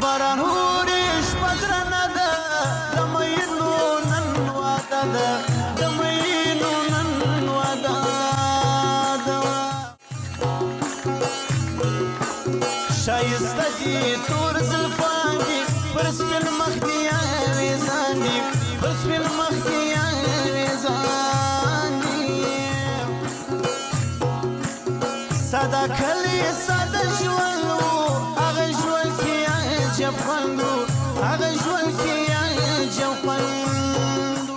باران وریش پدرنه ده د مینو نن واده ده د مینو نن واده ده ښایسته دي تور زلفان دي پر سپین مخ دي اویزان دي پر سپین مخ دي اویزان دي ساده کلی ساده ژوند و هغه ژوند کې عجب خوند و هغه ژوند کې عجب خوند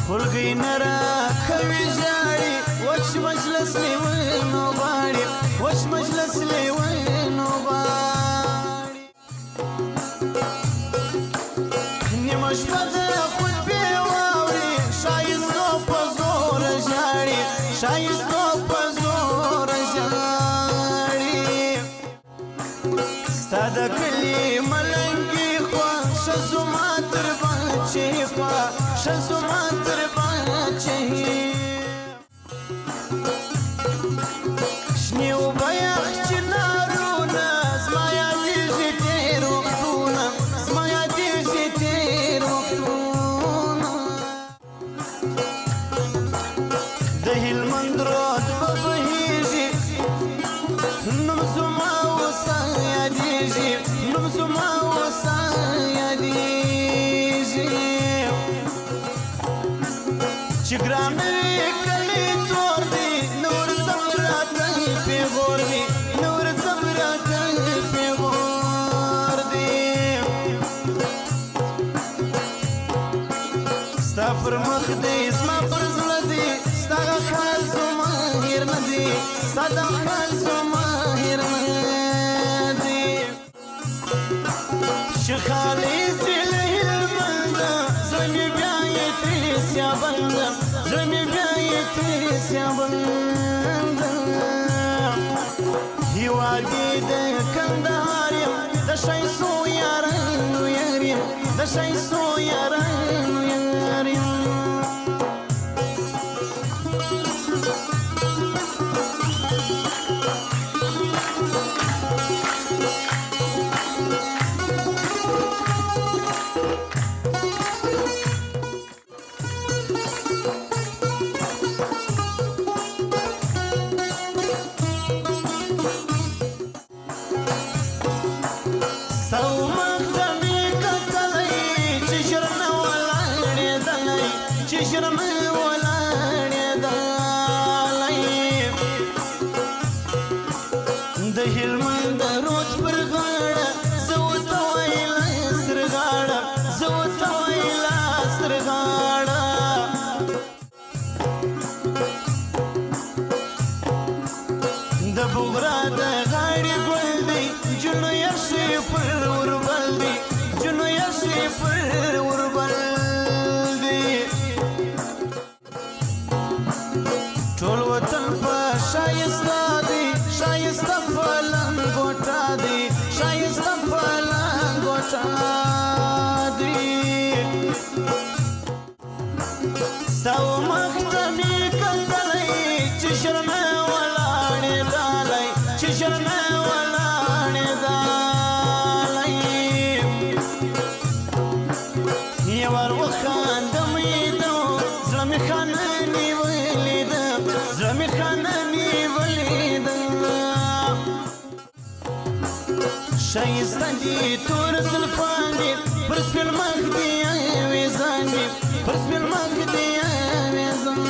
خلګۍ نه راکوي ژاړي وچ مجلس لیونو غواړي وچ مجلس لیونو غواړي نیمه شپه د خطبې واوري ښایستو په زوره ژاړي ښایستو په زوره ژاړي ستا د کلي ملنګي خوا ښه زما تر بچې خوا ښه زما تر بچې شنې اوبه یخ چنارونه زما یادېږي تېر وختونه زما یادېږي تېر وختونه د هلمند رود به بهېږي نوم زما اوسه یادېږي نوم زما اوسه یادېږي چې ګران وي کلی تور دی نور ځم راته پېغور دی نور ځم راته پېغور دی ستا پر مخ دی زما پر زړه دی ستا هغه خیال زما هېر نه دی ستا دا خیال زما هېر نه دی چې خالصې له هلمنده زړه مې بیا یې ترې سیابنده زړه مې بیا یې ترې سیابنده هېواد یې د کندهار یم د ښایستو یارانو یار یم د ښایستو یارانو یار یم د هلمند رود پر غاړه زه ورته ویله سرغاړه زه ورته ویله سرغاړه د بغرا د غاړې ګل دی جنو یخې پر وربل دی جنو یخې پر وربل دی ټول وطن په ښایسته دی ښایسته په لنګوټه دی ښایسته په لنګوټه دی ستا مخ ته مې کتلی چې شرمه ولاړې دالی چې شرمه ولاړې دالی یو ور وخاندم یېده زړه مې ښه نه نیولې ده زړه مې ښه نه نیولې ده ښایسته دي تور زلفان دي پر سپین مخ دي اویزان دي پر سپین مخ دي اویزان